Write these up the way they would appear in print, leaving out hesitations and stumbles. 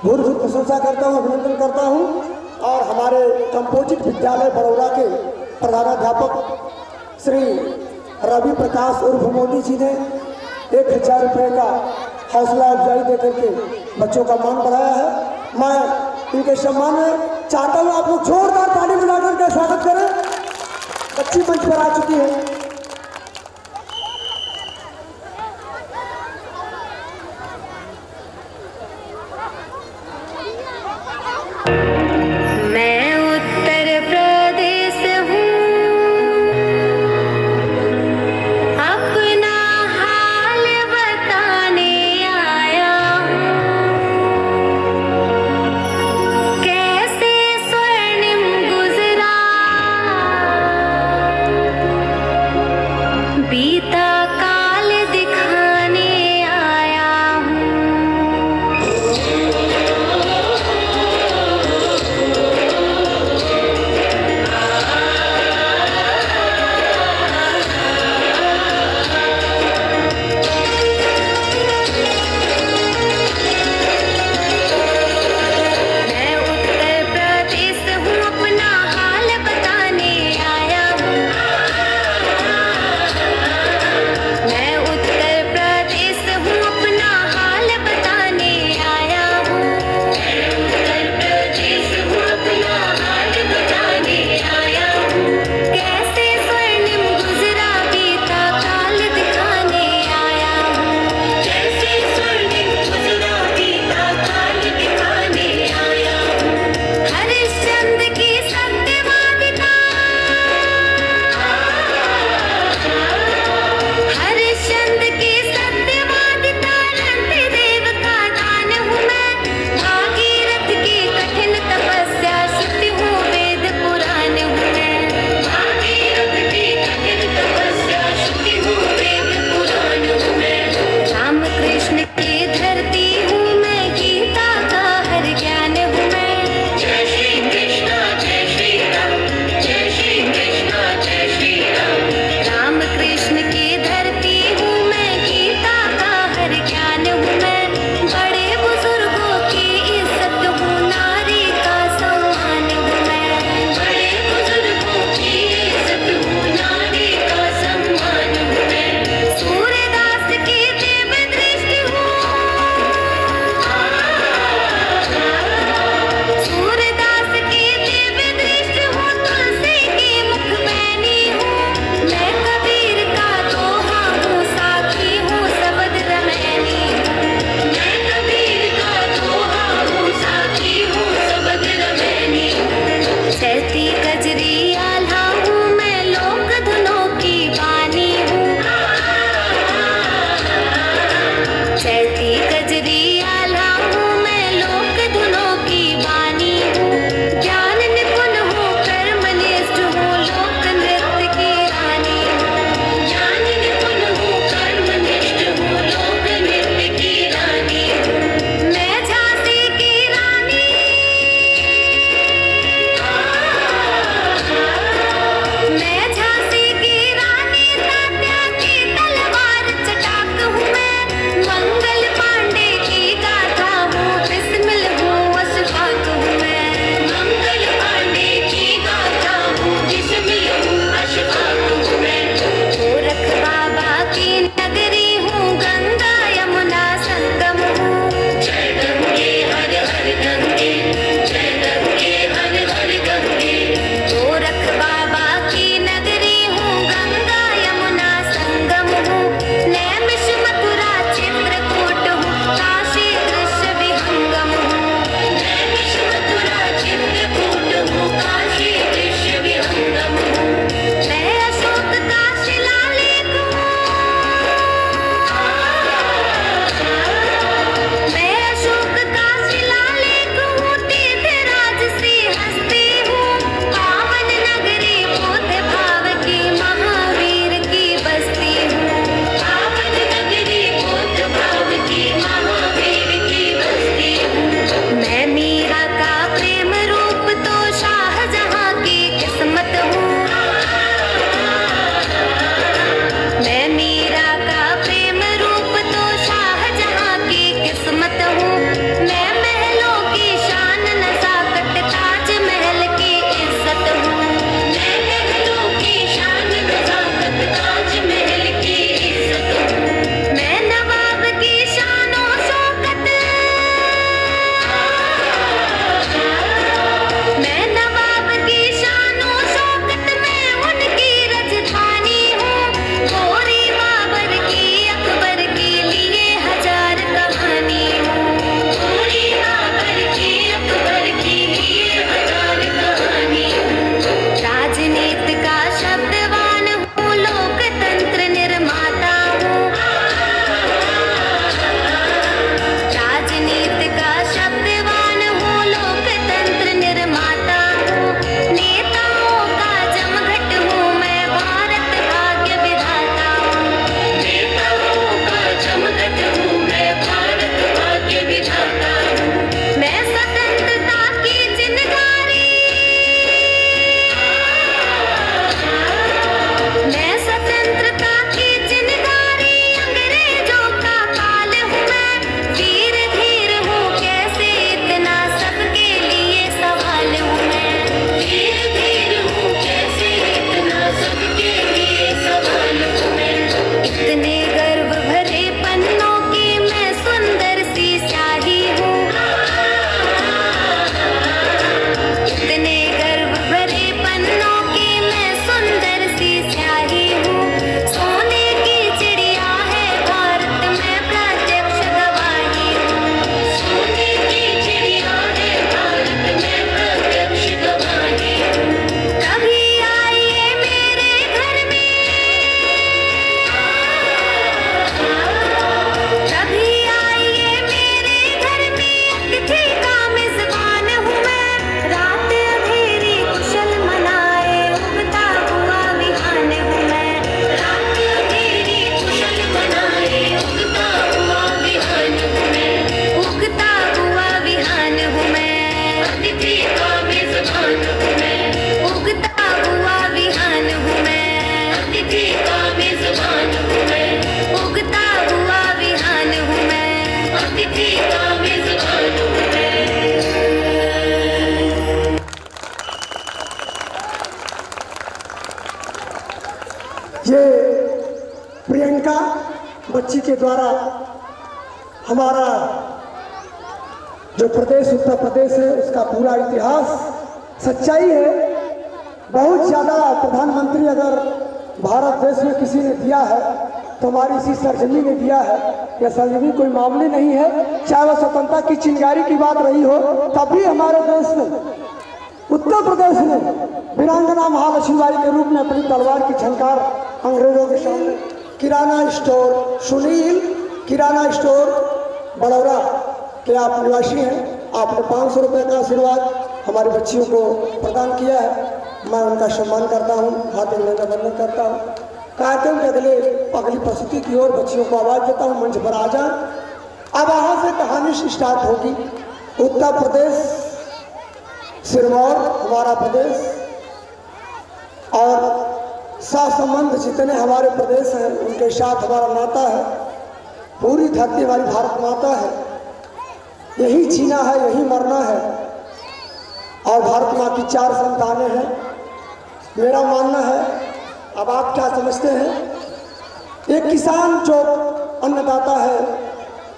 बहुत बहुत प्रशंसा करता हूँ, अभिनंदन करता हूँ। और हमारे कंपोजिट विद्यालय बड़ौदा के प्रधानाध्यापक श्री रवि प्रकाश उर्फ मोदी जी ने 1000 रुपये का हौसला अफजाई देकर के बच्चों का मान बढ़ाया है। मैं इनके सम्मान में चाहता हूँ आप लोग जोरदार ताली बजाकर के स्वागत करें। बच्ची मंच पर आ चुकी है। बच्ची के द्वारा हमारा जो प्रदेश उत्तर प्रदेश है उसका पूरा इतिहास सच्चाई है। बहुत ज़्यादा प्रधानमंत्री अगर भारत देश में किसी ने दिया है तो हमारी इसी सरजमी ने दिया है। यह सरजमी कोई मामले नहीं है, चाहे वह स्वतंत्रता की चिंगारी की बात रही हो, तब भी हमारे देश में उत्तर प्रदेश ने वीरांगना महालक्ष्मीबाई के रूप में अपनी तलवार की झंकार अंग्रेजों के सामने। किराना स्टोर सुनील किराना स्टोर बड़ौरा के आप निवासी हैं, आपने 500 रुपये का आशीर्वाद हमारी बच्चियों को प्रदान किया है। मैं उनका सम्मान करता हूँ, हाथ मिलाने का वंदन करता हूँ। कार्यक्रम के अगली प्रस्तुति की ओर बच्चियों को आवाज़ देता हूँ, मंच पर आ जाए। अब यहाँ से कहानी स्टार्ट होगी। उत्तर प्रदेश सिरमौर हमारा प्रदेश और सहसंबंध जितने हमारे प्रदेश हैं उनके साथ हमारा नाता है। पूरी धरती हमारी भारत माता है, यही जीना है यही मरना है। और भारत माँ की 4 संतानें हैं। मेरा मानना है, अब आप क्या समझते हैं, एक किसान जो अन्नदाता है,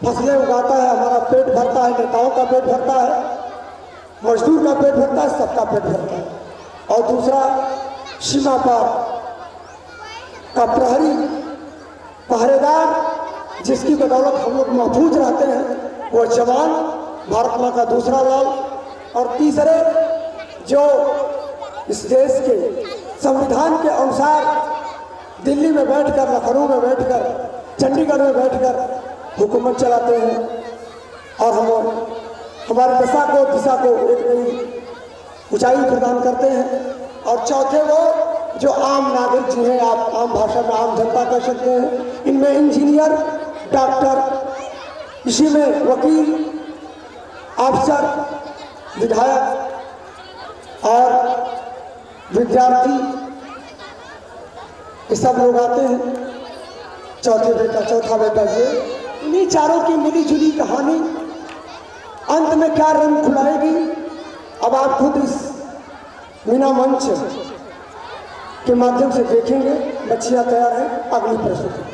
फसलें उगाता है, हमारा पेट भरता है, नेताओं का पेट भरता है, मजदूर का पेट भरता है, सबका पेट भरता है। और दूसरा सीमा पर का प्रहरी पहरेदार जिसकी बदौलत हम लोग महफूज रहते हैं, वो जवान भारत माँ का दूसरा लाल। और तीसरे जो इस देश के संविधान के अनुसार दिल्ली में बैठकर, लखनऊ में बैठकर, चंडीगढ़ में बैठकर हुकूमत चलाते हैं और हम हमारी दिशा को एक नई ऊंचाई प्रदान करते हैं। और चौथे वो जो आम नागरिक जिन्हें आप आम भाषा में आम जनता कह सकते हैं, इनमें इंजीनियर, डॉक्टर, इसी में वकील, अफसर, विधायक और विद्यार्थी, ये सब लोग आते हैं। चौथा बेटा ये। इन्हीं चारों की मिली जुली कहानी अंत में क्या रंग खुलाएगी, अब आप खुद इस मीना मंच के माध्यम से देखेंगे। बच्चियां तैयार हैं, अगली प्रस्तुति।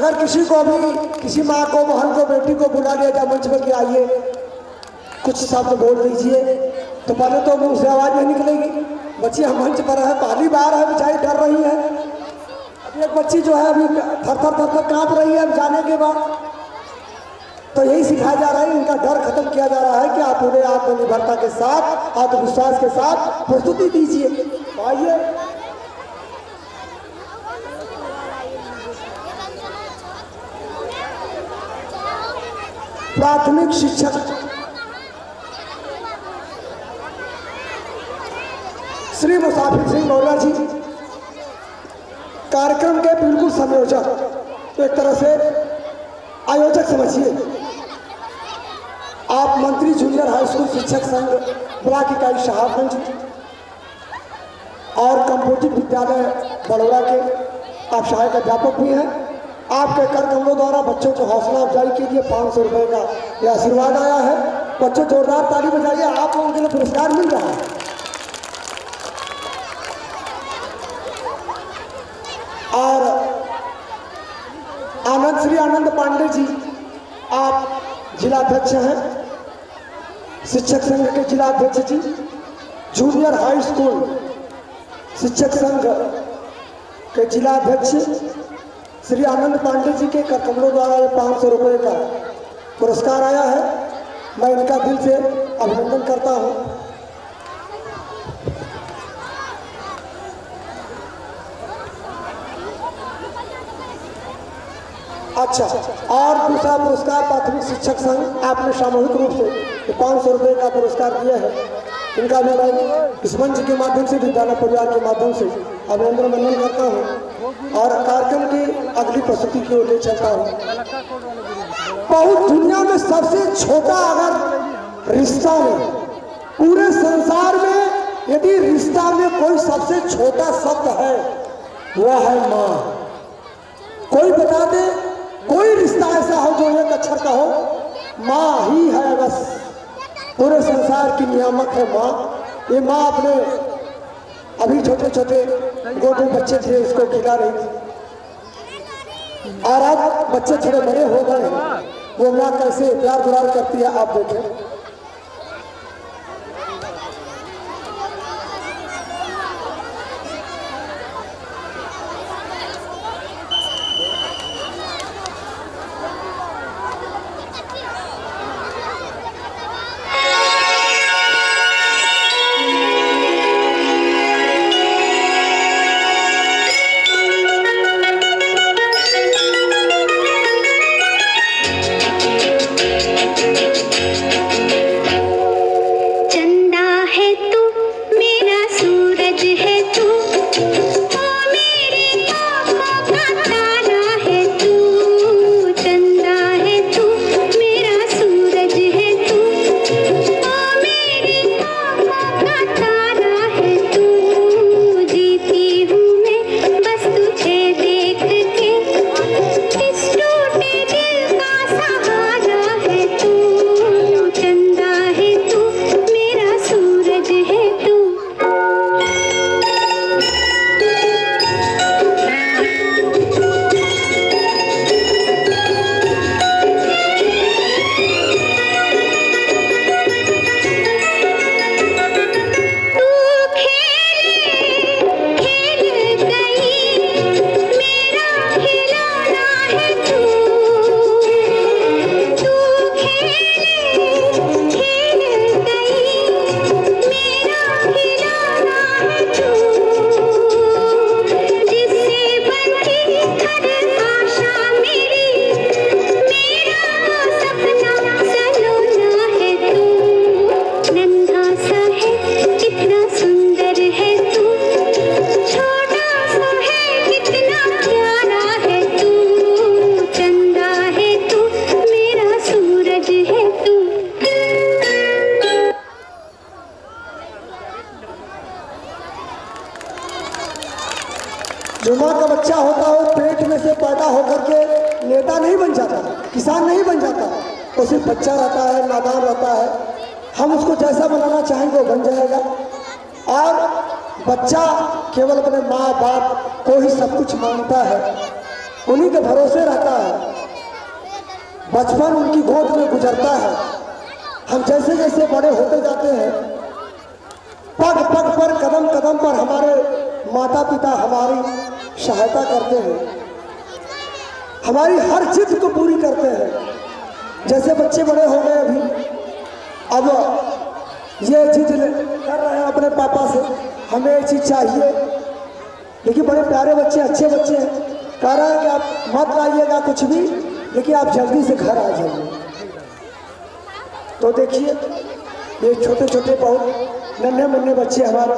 अगर किसी को भी, किसी माँ को, बहन को, बेटी को बुला लिया जाए मंच पर कि आइए कुछ शब्द बोल दीजिए, तो पहले तो मुंह से आवाज़ नहीं निकलेगी। बच्ची हम मंच पर है, पहली बार है, बेचारी डर रही है। अभी एक बच्ची जो है अभी थर थर काँप रही है जाने के बाद। तो यही सिखाया जा रहा है, इनका डर खत्म किया जा रहा है कि आप पूरे आत्मनिर्भरता के साथ, आत्मविश्वास के साथ प्रस्तुति दीजिए। आइए प्राथमिक शिक्षक श्री मुसाफिर सिंह मौर्या जी, कार्यक्रम के बिल्कुल संयोजक, एक तरह से आयोजक समझिए आप। मंत्री जूनियर हाई स्कूल शिक्षक संघ ब्लॉक इकाई शाहगंज और कंपोजिट विद्यालय बड़ौदा के आप सहायक अध्यापक भी हैं। आपके कर कमलों द्वारा बच्चों को हौसला अफजाई के लिए 500 रुपये का यह आशीर्वाद आया है। बच्चों जोरदार ताली बजाइए, आप लोगों के लिए पुरस्कार मिल रहा है। और आनंद, श्री आनंद पांडे जी, आप जिलाध्यक्ष हैं, शिक्षक संघ के जिलाध्यक्ष जी। जूनियर हाई स्कूल शिक्षक संघ के जिलाध्यक्ष श्री आनंद पांडे जी के कर कमलों द्वारा ये 500 रुपये का पुरस्कार आया है। मैं इनका दिल से अभिनंदन करता हूं। अच्छा, और दूसरा पुरस्कार प्राथमिक शिक्षक संघ आपने सामूहिक रूप से 500 रुपये का पुरस्कार दिया है। इनका भी मैं इस मंच के माध्यम से, विद्यालय परिवार के माध्यम से अभिनंदन वंदन करता हूँ और कार्यक्रम की अगली प्रस्तुति की ओर ले चलता हूँ। बहुत दुनिया में सबसे छोटा अगर रिश्ता में, पूरे संसार में यदि रिश्ता में कोई सबसे छोटा शब्द है वह है माँ। कोई बता दे कोई रिश्ता ऐसा हो जो एक अक्षर का हो? माँ ही है बस, पूरे संसार की नियामक है माँ। ये माँ अपने अभी छोटे छोटे गोदे बच्चे थे उसको खिला रही थी, और अब बच्चे थोड़े बड़े हो गए हैं, वो माँ कैसे प्यार दुलार करती है आप देखें। जो माँ का बच्चा होता है वो पेट में से पैदा होकर के नेता नहीं बन जाता, किसान नहीं बन जाता, वो सिर्फ बच्चा रहता है, नादान रहता है। हम उसको जैसा बनाना चाहेंगे वो बन जाएगा। और बच्चा केवल अपने माँ बाप को ही सब कुछ मानता है, उन्हीं के भरोसे रहता है। बचपन उनकी गोद में गुजरता है। हम जैसे जैसे बड़े होते जाते हैं, पग पग पर, कदम कदम पर हमारे माता पिता हमारी सहायता करते हैं, हमारी हर जिद को पूरी करते हैं। जैसे बच्चे बड़े हो गए अभी, अब ये जिद कर रहे हैं अपने पापा से, हमें ये चीज़ चाहिए। लेकिन बड़े प्यारे बच्चे, अच्छे बच्चे हैं, कह रहे हैं कि आप मत लाइएगा कुछ भी, लेकिन आप जल्दी से घर आ जाइए। तो देखिए ये छोटे छोटे बहुत नन्हे मुन्ने बच्चे हमारे,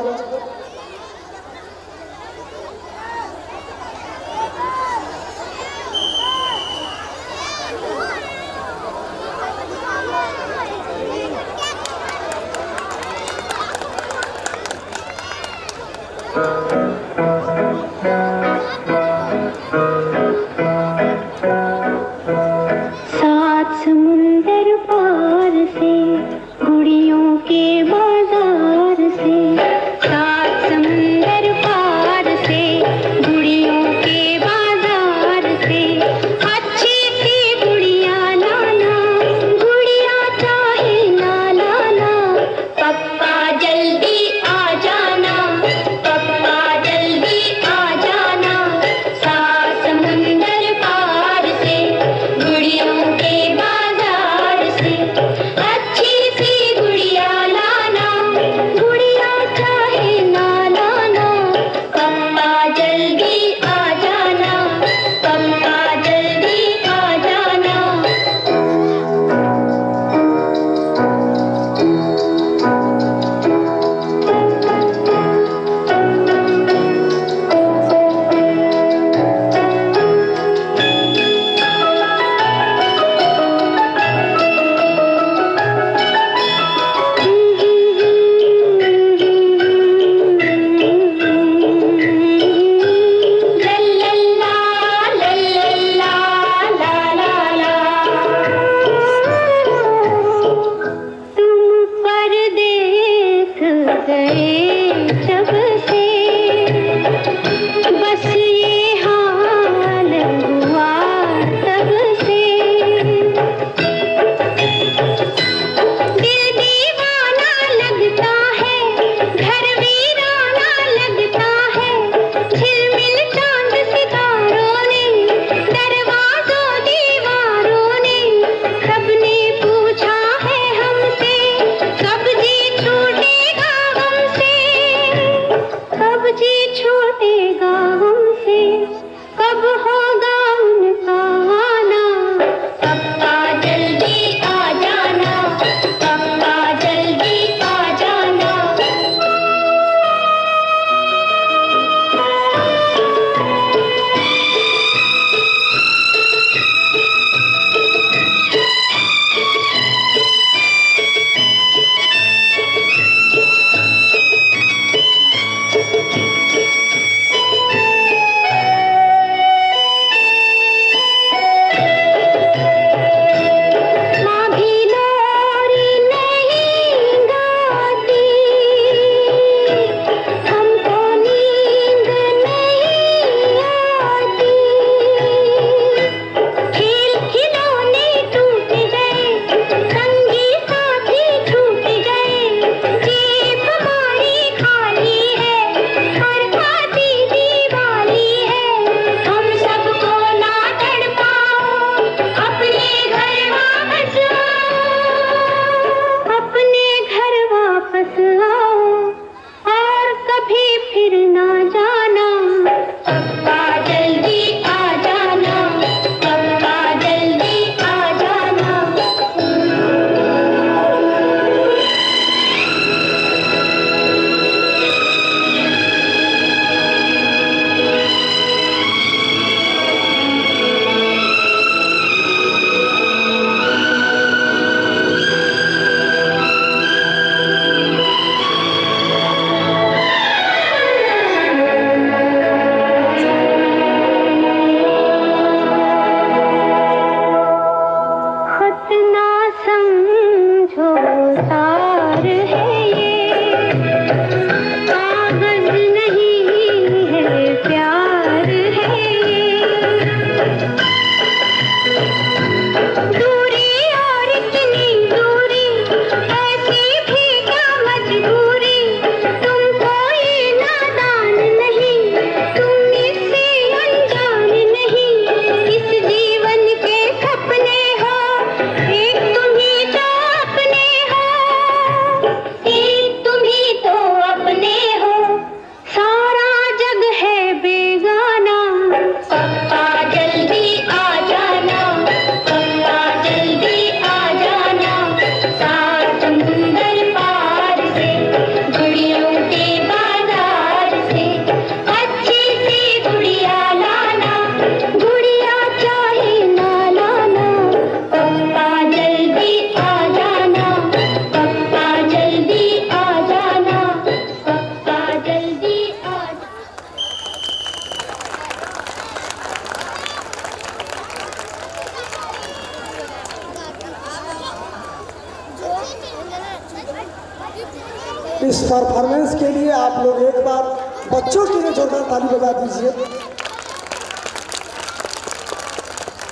इस परफॉर्मेंस के लिए आप लोग एक बार बच्चों के लिए जोरदार ताली बजा दीजिए।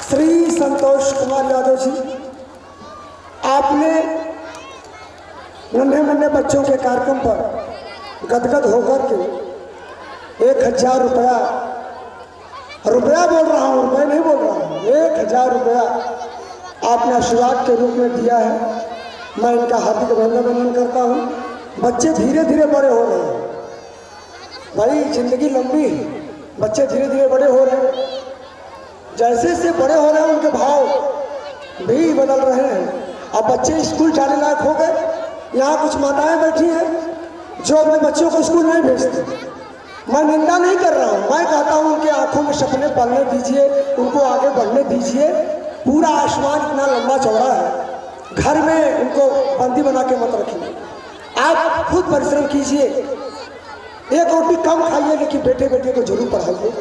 श्री संतोष कुमार यादव जी, आपने नन्हे मुन्ने बच्चों के कार्यक्रम पर गदगद होकर के 1000 रुपया बोल रहा हूँ, रुपये नहीं बोल रहा हूँ, 1000 रुपया आपने आशीर्वाद के रूप में दिया है। मैं इनका हार्दिक अभिनंदन करता हूँ। बच्चे धीरे धीरे बड़े हो रहे हैं भाई, जिंदगी लंबी है, बच्चे धीरे धीरे बड़े हो रहे हैं। जैसे जैसे बड़े हो रहे हैं उनके भाव भी बदल रहे हैं। अब बच्चे स्कूल जाने लायक हो गए। यहाँ कुछ माताएं बैठी हैं जो अपने बच्चों को स्कूल नहीं भेजती। मैं निंदा नहीं कर रहा हूँ, मैं कहता हूँ उनके आंखों में सपने पलने दीजिए, उनको आगे बढ़ने दीजिए। पूरा आसमान इतना लंबा चौड़ा है, घर में उनको बंदी बना के मत रखिए। आप खुद परिश्रम कीजिए, एक रोटी कम खाइए, लेकिन बेटे बेटे को जरूर पढ़ाइए।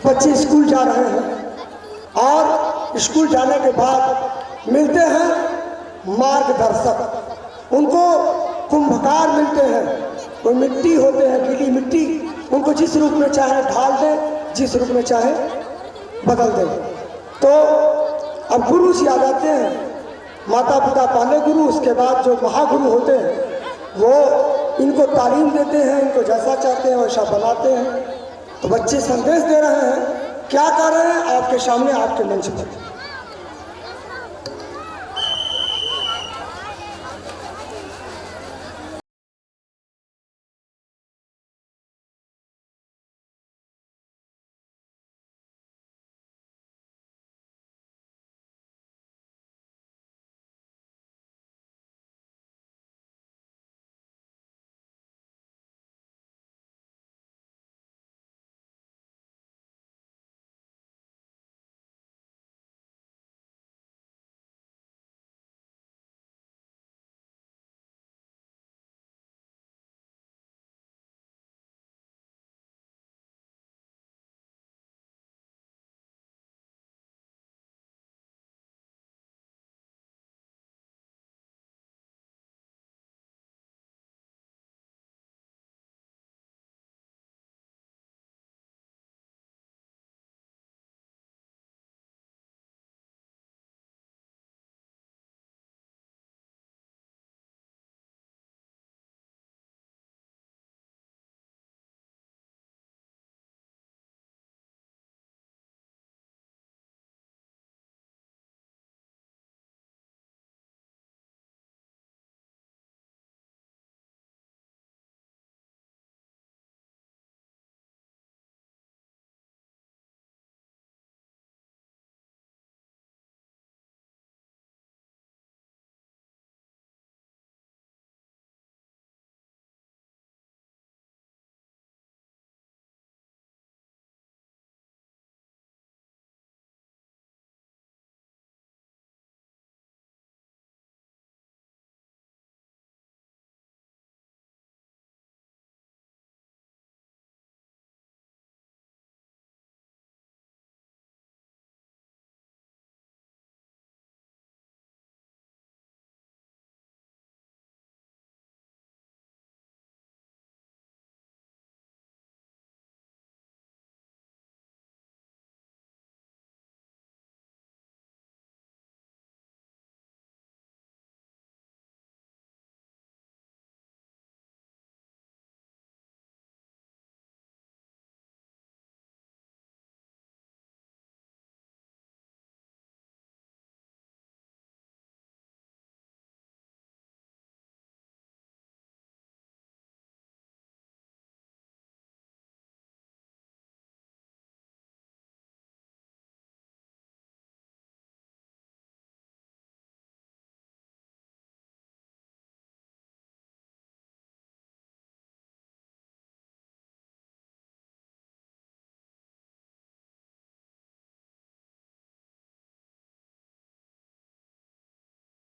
बच्चे स्कूल जा रहे हैं और स्कूल जाने के बाद मिलते हैं मार्गदर्शक, उनको कुंभकार मिलते हैं। कोई मिट्टी होते हैं, गीली मिट्टी, उनको जिस रूप में चाहे ढाल दें, जिस रूप में चाहे बदल दें। तो अब गुरु से याद आते हैं। माता पिता पहले गुरु, उसके बाद जो महागुरु होते हैं वो इनको तालीम देते हैं, इनको जैसा चाहते हैं वैसा बनाते हैं। तो बच्चे संदेश दे रहे हैं, क्या कर रहे हैं आपके सामने, आपके मंच पर।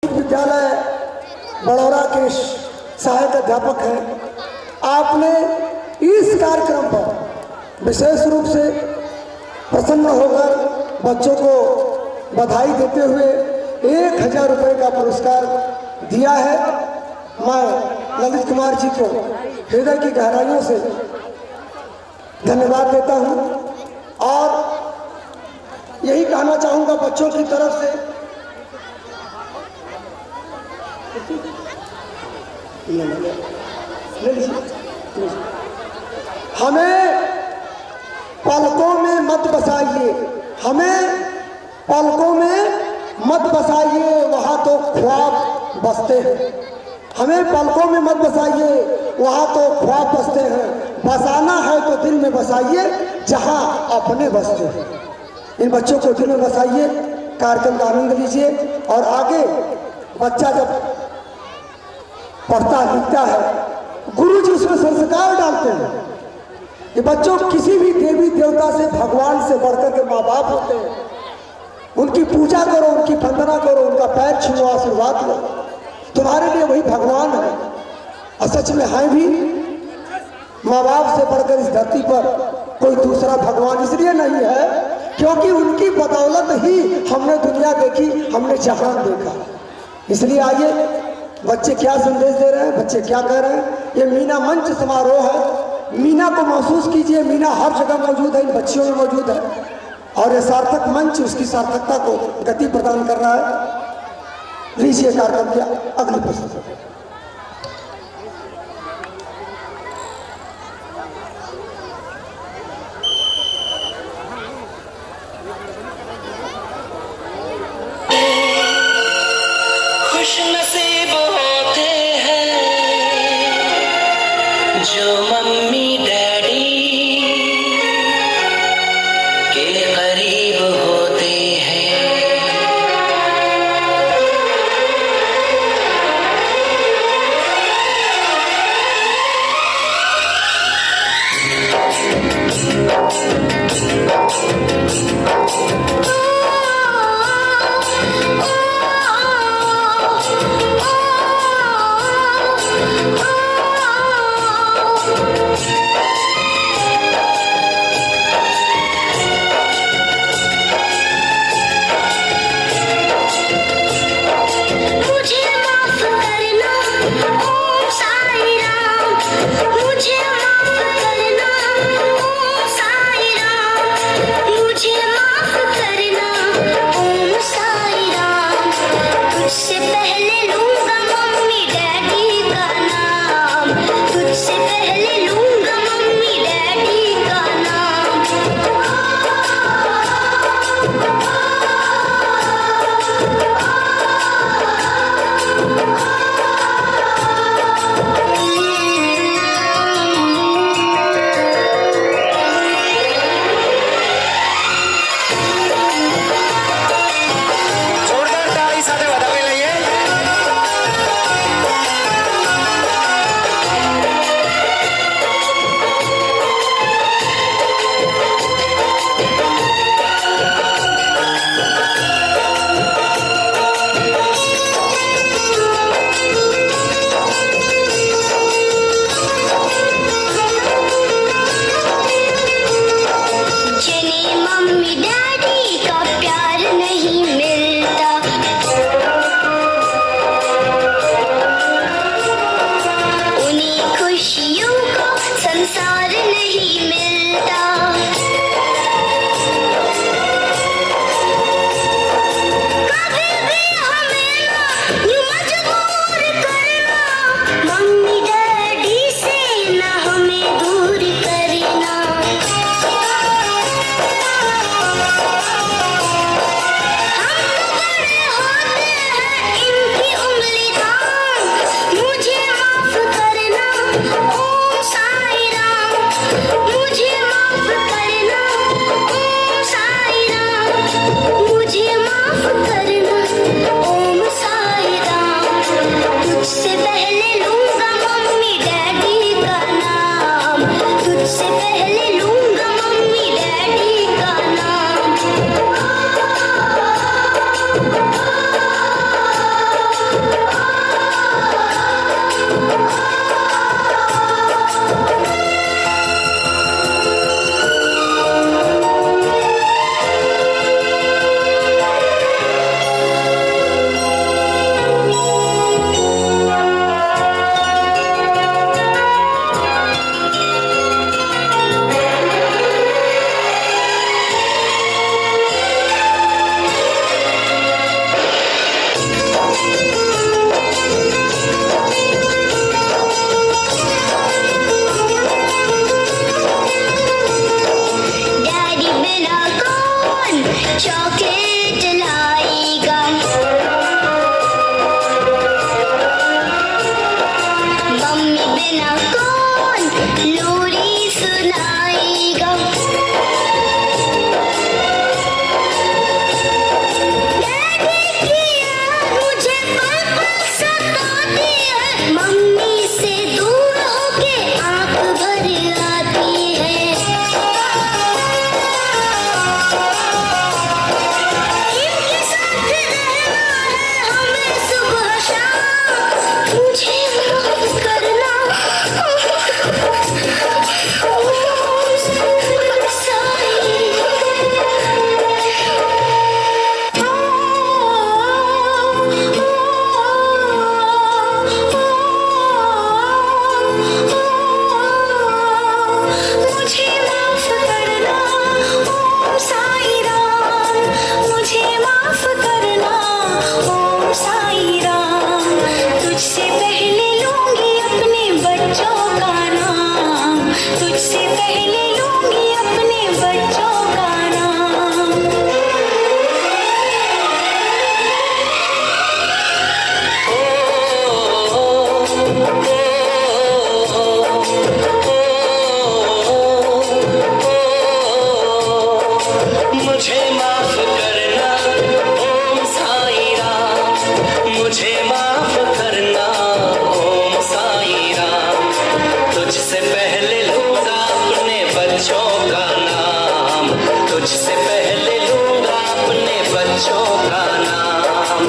विद्यालय बड़ौरा के सहायक अध्यापक हैं। आपने इस कार्यक्रम पर विशेष रूप से प्रसन्न होकर बच्चों को बधाई देते हुए 1000 रुपये का पुरस्कार दिया है। मैं ललित कुमार जी को हृदय की गहराइयों से धन्यवाद देता हूं और यही कहना चाहूंगा बच्चों की तरफ से हमें पलकों में मत बसाइए, हमें पलकों में मत बसाइए, वहां तो ख्वाब बसते हैं। हमें पलकों में मत बसाइए, वहां तो ख्वाब बसते हैं। बसाना है तो दिल में बसाइए, जहां अपने बसते हैं। इन बच्चों को दिल में बसाइए, कार्यक्रम का आनंद लीजिए और आगे बच्चा जब पढ़ता लिखता है, गुरु जी उसमें संस्कार डालते हैं। ये बच्चों किसी भी देवी देवता से, भगवान से बढ़कर के माँ बाप होते हैं। उनकी पूजा करो, उनकी वंदना करो, उनका पैर छुओ, आशीर्वाद लो। तुम्हारे लिए वही भगवान है और सच में है भी। माँ बाप से बढ़कर इस धरती पर कोई दूसरा भगवान इसलिए नहीं है क्योंकि उनकी बदौलत ही हमने दुनिया देखी, हमने जहान देखा। इसलिए आइए, बच्चे क्या संदेश दे रहे हैं, बच्चे क्या कह रहे हैं। ये मीना मंच समारोह है, मीना को महसूस कीजिए। मीना हर जगह मौजूद है, इन बच्चियों में मौजूद है और ये सार्थक मंच उसकी सार्थकता को गति प्रदान कर रहा है। लीजिए कार्यक्रम की अगली प्रस्तुति। खुश नसीब होते हैं जो मम्मी डैडी के करीब होते हैं। लोरी सुनाएगा। डैडी की याद मुझे पल पल सताती है, मम्मी से दूर होके आंख भर आती है। इनके साथ रहना है हमें सुबह शाम, मुझे माफ करना। मुझे माफ करना ओम साई राम, मुझे माफ करना ओम साई राम। तुझसे पहले लूंगी अपने बच्चों का नाम, तुझसे पहले लूंगी अपने बच्चों का नाम। मुझे माफ करना ओम साई राम, मुझे माफ करना ओम साई राम। तुझसे पहले लूंगा अपने बच्चों का नाम, तुझसे पहले लूंगा अपने बच्चों का नाम।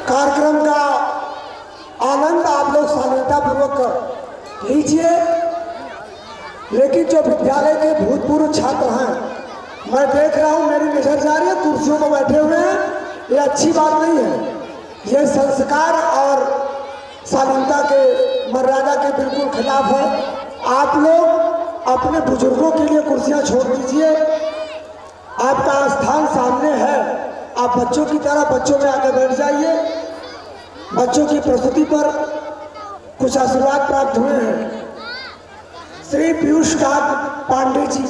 कार्यक्रम का आनंद आप लोग शालीनतापूर्वक लीजिए, लेकिन जो विद्यालय के भूतपूर्व छात्र हैं, मैं देख रहा हूं, मेरी नजर जा रही है, कुर्सियों पर बैठे हुए हैं, ये अच्छी बात नहीं है। ये संस्कार और शालीनता के मर्यादा के बिल्कुल खिलाफ है। आप लोग अपने बुजुर्गों के लिए कुर्सियां छोड़ दीजिए, आपका स्थान सामने है, आप बच्चों की तरह बच्चों में आकर बैठ जाइए। बच्चों की प्रस्तुति पर कुछ आशीर्वाद प्राप्त हुए हैं। श्री पीयूष कांत पांडे जी,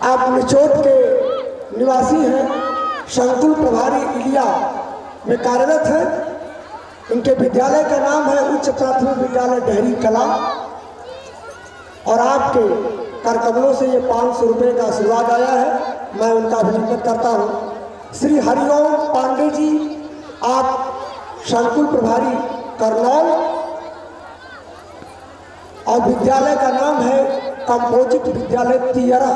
आप निचोट के निवासी हैं, संकुल प्रभारी इलिया में कार्यरत हैं। इनके विद्यालय का नाम है उच्च प्राथमिक विद्यालय डेहरी कला, और आपके करकमलों से ये 500 रुपये का आशीर्वाद आया है, मैं उनका अभिनंदन करता हूँ। श्री हरिओम पांडे जी, आप संकुल प्रभारी करनौल, और विद्यालय का नाम है कंपोजिट विद्यालय तियरा।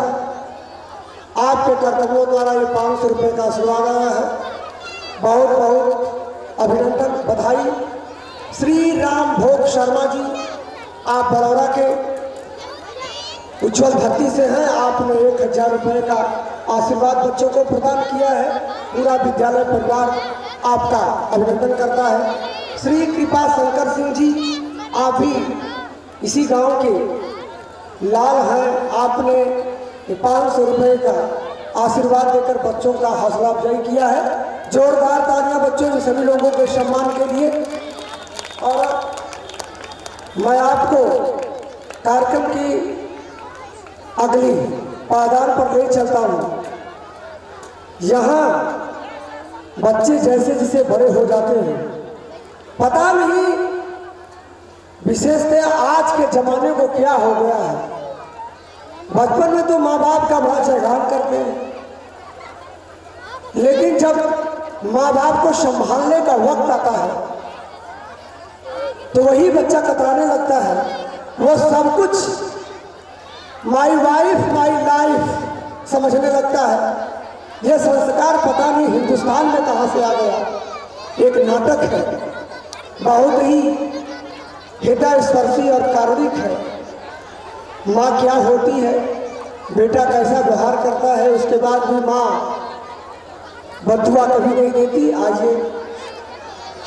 आपके कर्तव्यों द्वारा ये 500 रुपये का आशीर्वाद आया है, बहुत बहुत अभिनंदन, बधाई। श्री राम भोग शर्मा जी, आप बड़ौरा के उज्जवल भक्ति से हैं, आपने 1000 रुपये का आशीर्वाद बच्चों को प्रदान किया है। पूरा विद्यालय परिवार आपका अभिनंदन करता है। श्री कृपा शंकर सिंह जी, आप भी इसी गांव के लाल हैं, आपने 500 रुपये का आशीर्वाद देकर बच्चों का हौसला अफजाई किया है। जोरदार तालियां बच्चों के सभी लोगों के सम्मान के लिए। और मैं आपको कार्यक्रम की अगली पायदान पर ले चलता हूँ। यहाँ बच्चे जैसे जैसे बड़े हो जाते हैं, पता नहीं विशेषतः आज के जमाने को क्या हो गया है। बचपन में तो माँ बाप का बड़ा जयगान करते हैं, लेकिन जब माँ बाप को संभालने का वक्त आता है तो वही बच्चा कतराने लगता है। वो सब कुछ माई वाइफ माई लाइफ समझने लगता है। यह संस्कार पता नहीं हिंदुस्तान में कहाँ से आ गया। एक नाटक है, बहुत ही हृदय स्पर्शी और कारुणिक है। माँ क्या होती है, बेटा कैसा व्यवहार करता है, उसके बाद भी माँ बदुआ कभी नहीं देती। आइए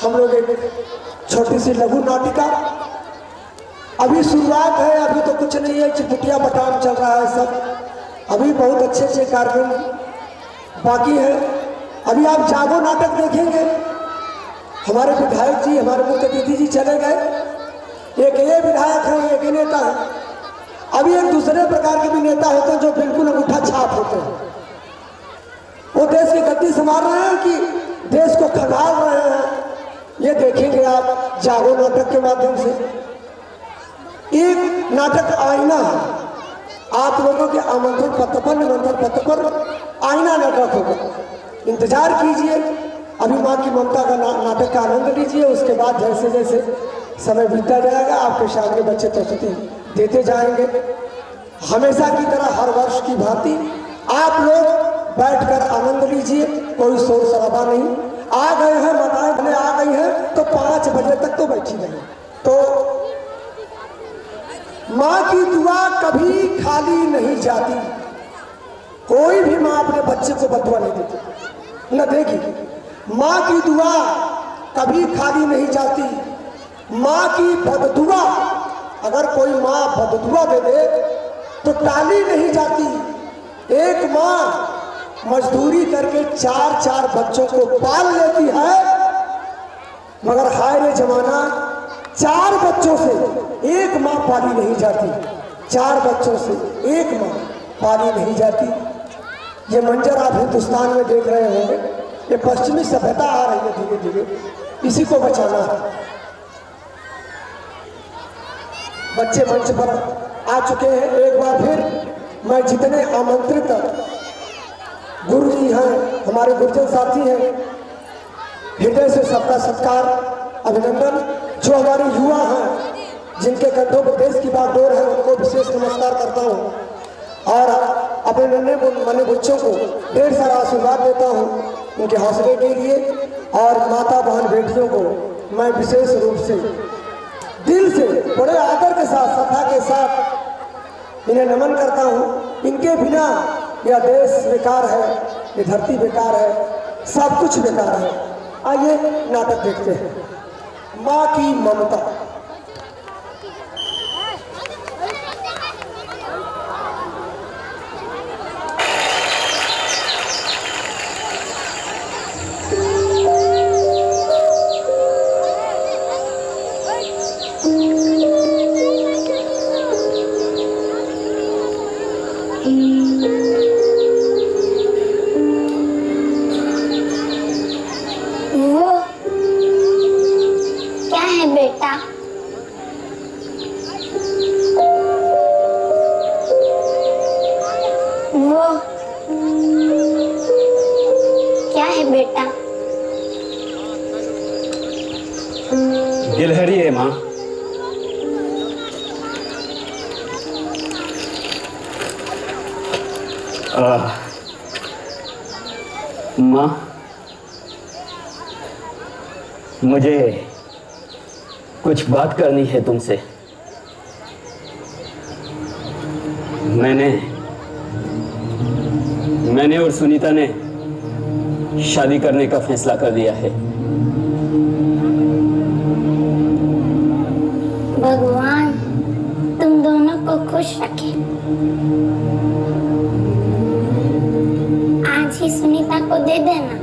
हम लोग एक छोटी सी लघु नाटिका अभी शुरुआत है, अभी तो कुछ नहीं है, चिपुटिया बटाम चल रहा है सब। अभी बहुत अच्छे अच्छे कार्यक्रम बाकी है। अभी आप जागो नाटक देखेंगे। हमारे विधायक जी, हमारे मुख्य अतिथि जी चले गए। एक ये विधायक है, एक ही नेता है। अभी एक दूसरे प्रकार के भी नेता होते हैं जो बिल्कुल अंगूठा छाप होते हैं। वो देश की गद्दी संभाल रहे हैं कि देश को खंगाल रहे हैं, ये देखेंगे आप जागो नाटक के माध्यम से। एक नाटक आईना है, आप लोगों के आमंत्रण पत्र पर, निमंत्रण पत्र पर आईना नाटक होगा, इंतजार कीजिए। अभी माँ की ममता का नाटक का आनंद लीजिए। उसके बाद जैसे जैसे समय बीतता जाएगा आपके सामने बच्चे प्रस्तुति देते जाएंगे। हमेशा की तरह हर वर्ष की भांति आप लोग बैठकर आनंद लीजिए, कोई शोर शराबा नहीं। आ गए हैं, माताएं बहनें आ गई हैं तो 5 बजे तक तो बैठी रही। तो माँ की दुआ कभी खाली नहीं जाती। कोई भी माँ अपने बच्चे को बदुआ नहीं देती, न देगी। माँ की दुआ कभी खाली नहीं जाती। माँ की बददुआ, अगर कोई माँ बददुआ दे दे तो टाली नहीं जाती। एक माँ मजदूरी करके 4-4 बच्चों को पाल लेती है, मगर हाय रे जमाना, 4 बच्चों से एक माँ पाली नहीं जाती। 4 बच्चों से एक माँ पाली नहीं जाती। ये मंजर आप हिंदुस्तान में देख रहे होंगे। ये पश्चिमी सभ्यता आ रही है धीरे धीरे, इसी को बचाना है। बच्चे मंच पर आ चुके हैं। एक बार फिर मैं जितने आमंत्रित गुरु जी हैं, हमारे गुरुजन साथी हैं, हृदय से सबका सत्कार, अभिनंदन। जो हमारे युवा हैं, जिनके कंधों पर देश की बागडोर है, उनको विशेष नमस्कार करता हूँ और अपने नन्हे मने बच्चों को ढेर सारा आशीर्वाद देता हूँ उनके हौसले के लिए। और माता बहन बेटियों को मैं विशेष रूप से दिल से बड़े आदर के साथ, श्रद्धा के साथ इन्हें नमन करता हूँ। इनके बिना यह देश बेकार है, ये धरती बेकार है, सब कुछ बेकार है। आइए नाटक देखते हैं। माँ की ममता। गिलहरी है माँ। माँ, मुझे कुछ बात करनी है तुमसे। मैंने और सुनीता ने शादी करने का फैसला कर दिया है। भगवान तुम दोनों को खुश रखे। आज ही सुनीता को दे देना।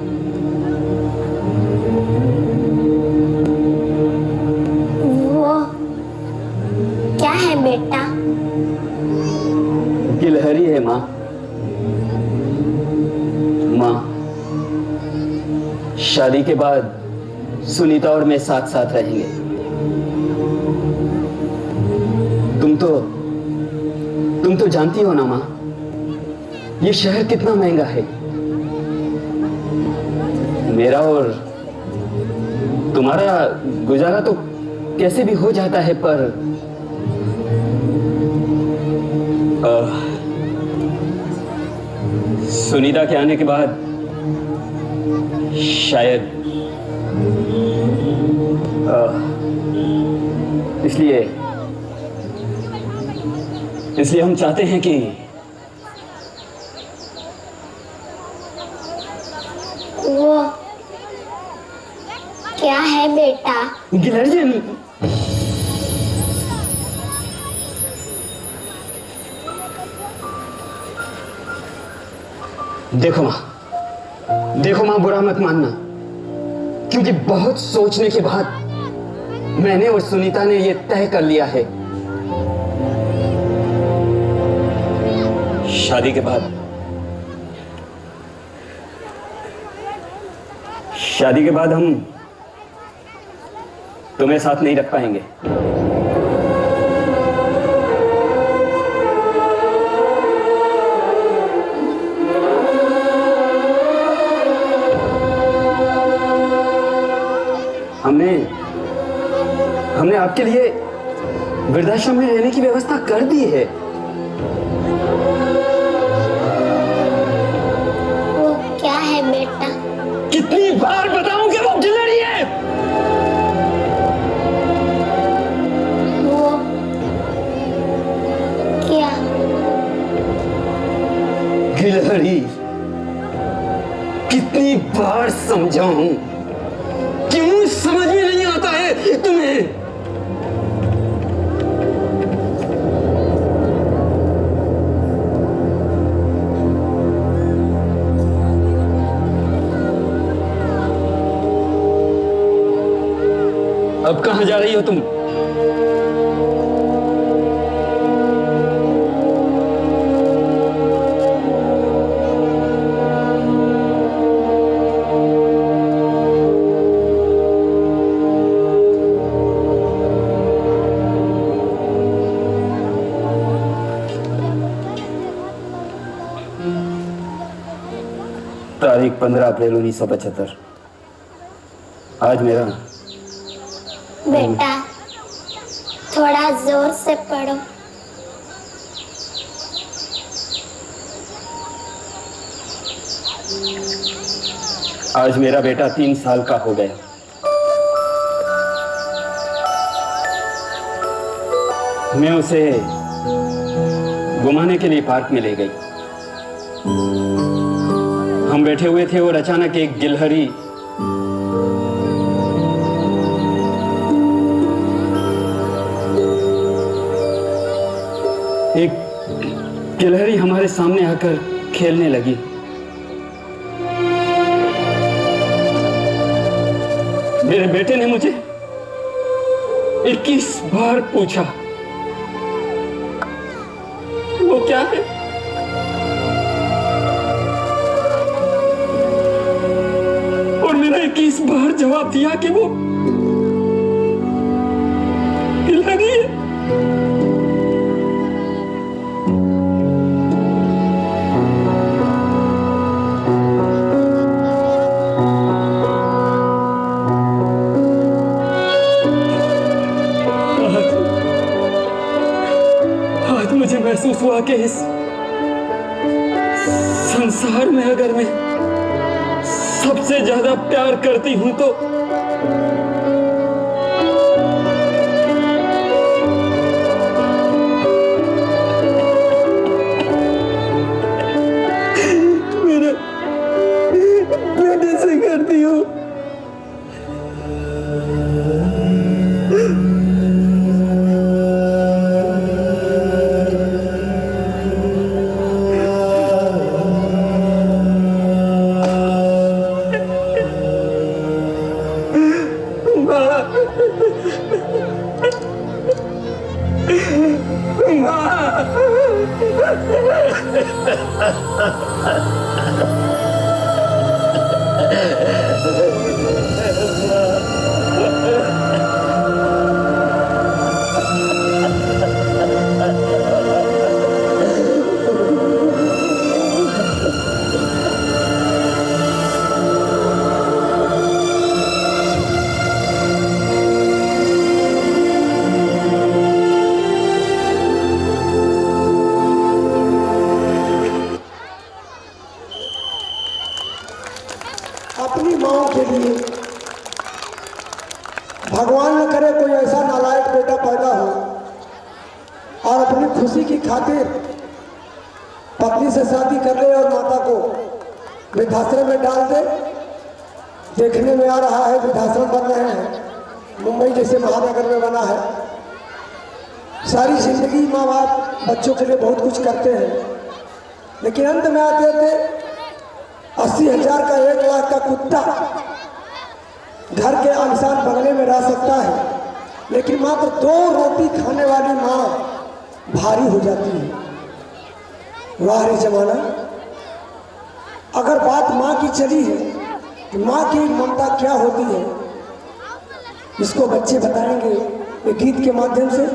वो क्या है बेटा? गिलहरी है माँ। माँ, शादी के बाद सुनीता और मैं साथ साथ रहेंगे। तुम तो जानती हो ना माँ, ये शहर कितना महंगा है। मेरा और तुम्हारा गुजारा तो कैसे भी हो जाता है, पर सुनीता के आने के बाद शायद इसलिए हम चाहते हैं कि वो क्या है बेटा? गिलहरी देखो मां, बुरा मत मानना, क्योंकि बहुत सोचने के बाद मैंने और सुनीता ने यह तय कर लिया है, शादी के बाद हम तुम्हें साथ नहीं रख पाएंगे। हमने आपके लिए वृद्धाश्रम में रहने की व्यवस्था कर दी है। वो क्या है बेटा? कितनी बार बताऊं कि वो गिलहरी है? वो क्या? गिलहरी। कितनी बार समझाऊं? क्यों समझ में नहीं आता है तुम्हें? अब कहां जा रही हो तुम? तारीख 15 अप्रैल 1975। आज मेरा। बेटा थोड़ा जोर से पढ़ो। आज मेरा बेटा 3 साल का हो गया। मैं उसे घुमाने के लिए पार्क में ले गई। हम बैठे हुए थे और अचानक एक गिलहरी हमारे सामने आकर खेलने लगी। मेरे बेटे ने मुझे 21 बार पूछा, वो क्या है? और मैंने 21 बार जवाब दिया कि वो गिलहरी है। मुझे महसूस हुआ कि इस संसार में अगर मैं सबसे ज्यादा प्यार करती हूं तो मेरे बेटे से करती हूं। अपनी माँ के लिए भगवान न करे कोई ऐसा नालायक बेटा पैदा हो और अपनी खुशी की खातिर पत्नी से शादी कर ले और माता को वृद्धाश्रम में डाल दे। देखने में आ रहा है वृद्धाश्रम बन रहे हैं, मुंबई जैसे महानगर में बना है। सारी जिंदगी माँ बाप बच्चों के लिए बहुत कुछ करते हैं, लेकिन अंत में आते आते 80,000 का 1 लाख का कुत्ता घर के आलिशान बंगले में रह सकता है, लेकिन मात्र 2 रोटी खाने वाली माँ भारी हो जाती है। वाह रे जमाना। अगर बात माँ की चली है तो माँ की ममता क्या होती है, इसको बच्चे बताएंगे एक गीत के माध्यम से।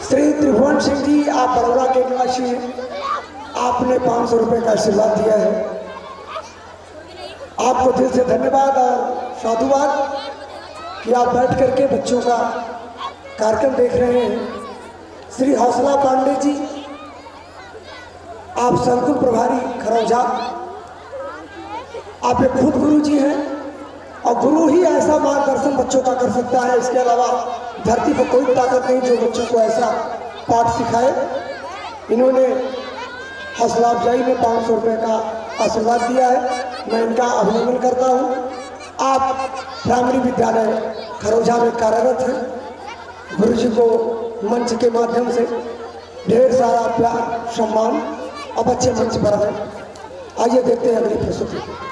श्री त्रिभुवन सिंह जी, आप बड़ौदा के निवासी हैं, आपने 500 रुपये का आशीर्वाद दिया है। आपको दिल से धन्यवाद और साधुवाद कि आप बैठ करके बच्चों का कार्यक्रम देख रहे हैं। श्री हौसला पांडे जी, आप संकुल प्रभारी खरौजा, आप एक खुद गुरु जी हैं और गुरु ही ऐसा मार्गदर्शन बच्चों का कर सकता है। इसके अलावा धरती पर कोई ताकत नहीं जो बच्चों को ऐसा पाठ सिखाए। इन्होंने हौसला अफजाई में 500 रुपये का आशीर्वाद दिया है, मैं इनका अभिनंदन करता हूँ। आप प्राइमरी विद्यालय खरौजा में कार्यरत हैं। गुरु जी को मंच के माध्यम से ढेर सारा प्यार सम्मान और बच्चे मंच पर हैं। आइए देखते हैं अगली प्रस्तुति।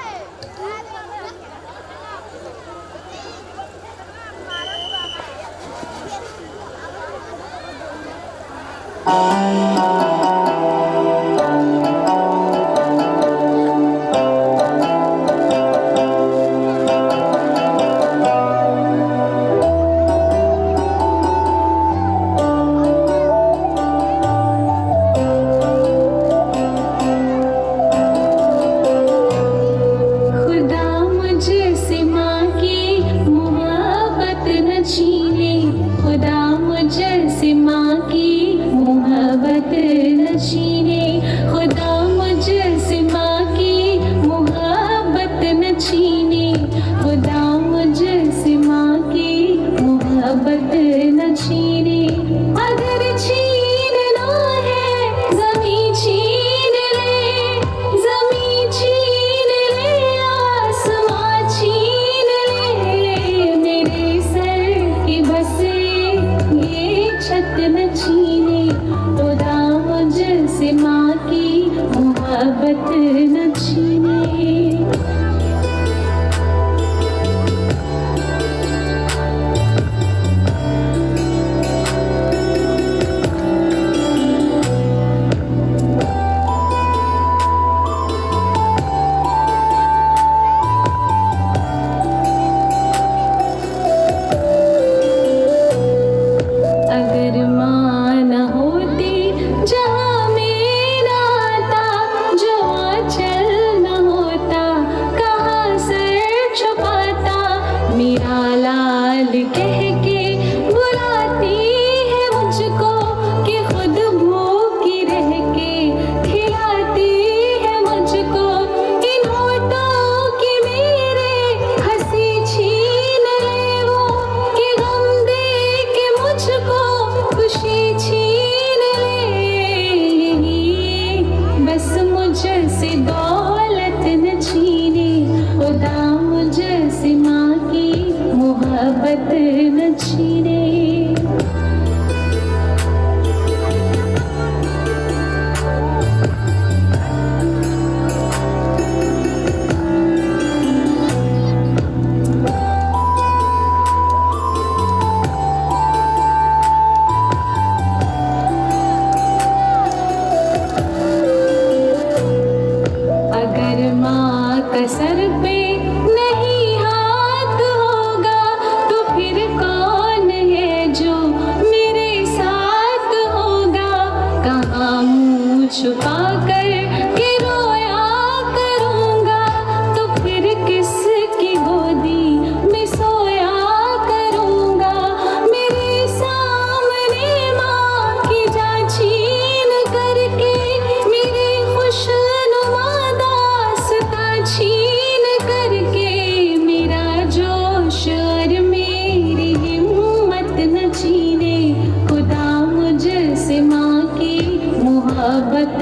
मोहब्बत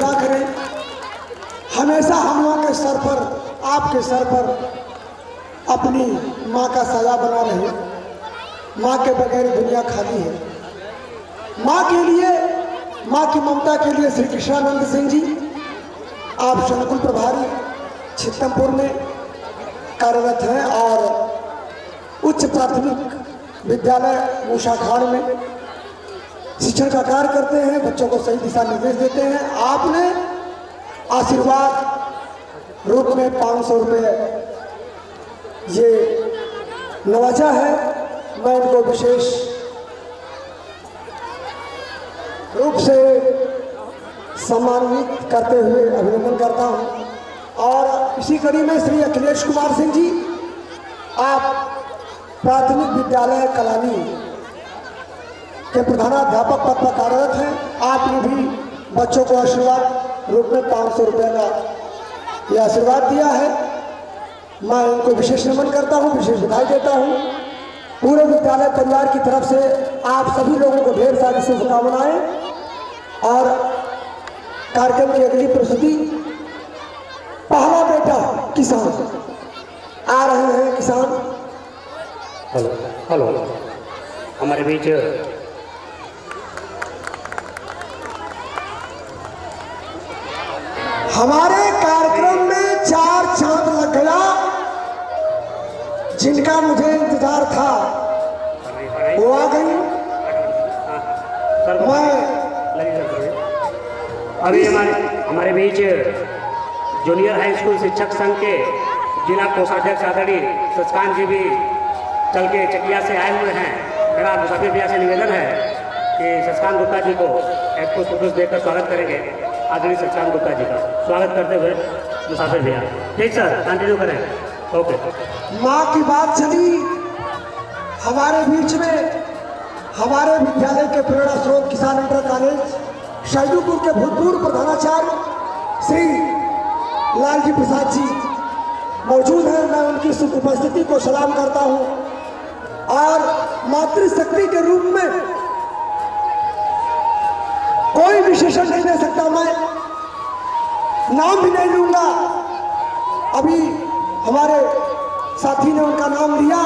कृपा करें, हमेशा हम लोगों के सर पर, आपके सर पर अपनी माँ का साया बना रहे। माँ के बगैर दुनिया खाली है। माँ के लिए, माँ की ममता के लिए श्री कृष्णानंद सिंह जी, आप संकुल प्रभारी छितमपुर में कार्यरत हैं और उच्च प्राथमिक विद्यालय मूषाखाड़ में शिक्षण का कार्य करते हैं, बच्चों को सही दिशा निर्देश देते हैं। आपने आशीर्वाद रूप में 500 रुपये ये नवाजा है। मैं इनको विशेष रूप से सम्मानित करते हुए अभिनंदन करता हूं। और इसी कड़ी में श्री अखिलेश कुमार सिंह जी, आप प्राथमिक विद्यालय कलानी के प्रधानाध्यापक पद पर कार्यरत हैं। आपने भी बच्चों को आशीर्वाद रूप में 500 रुपये का यह आशीर्वाद दिया है। मैं इनको विशेष नमन करता हूं, विशेष बधाई देता हूं। पूरे विद्यालय परिवार की तरफ से आप सभी लोगों को ढेर सारी शुभकामनाएं। और कार्यक्रम की अगली प्रस्तुति, पहला बेटा किसान आ रहे हैं। किसान हेलो हेलो, हमारे बीच हमारे कार्यक्रम में 4 चांद लग गया। जिनका मुझे इंतजार था वो आ गई। अभी हमारे बीच जूनियर हाई स्कूल शिक्षक संघ के जिला कोषाध्यक्ष आदरणीय सचकांत जी भी चल के चकिया से आए हुए हैं। मेरा मुसाफिर भैया से निवेदन है कि सचकांत गुप्ता जी को एक पुष्प देकर स्वागत करेंगे। आदरणीय सचकांत गुप्ता जी का स्वागत करते हुए मुसाफिर भैया। ठीक सर, कंटिन्यू करें। ओके। माँ की बात चली, हमारे बीच में हमारे विद्यालय के प्रेरणा स्रोत किसान इंटर कॉलेज शहीदुपुर के भूतपूर्व प्रधानाचार्य श्री लालजी प्रसाद जी मौजूद हैं। मैं उनकी उपस्थिति को सलाम करता हूं और मातृशक्ति के रूप में कोई विशेषण नहीं दे सकता, मैं नाम भी नहीं लूंगा। अभी हमारे साथी ने उनका नाम लिया।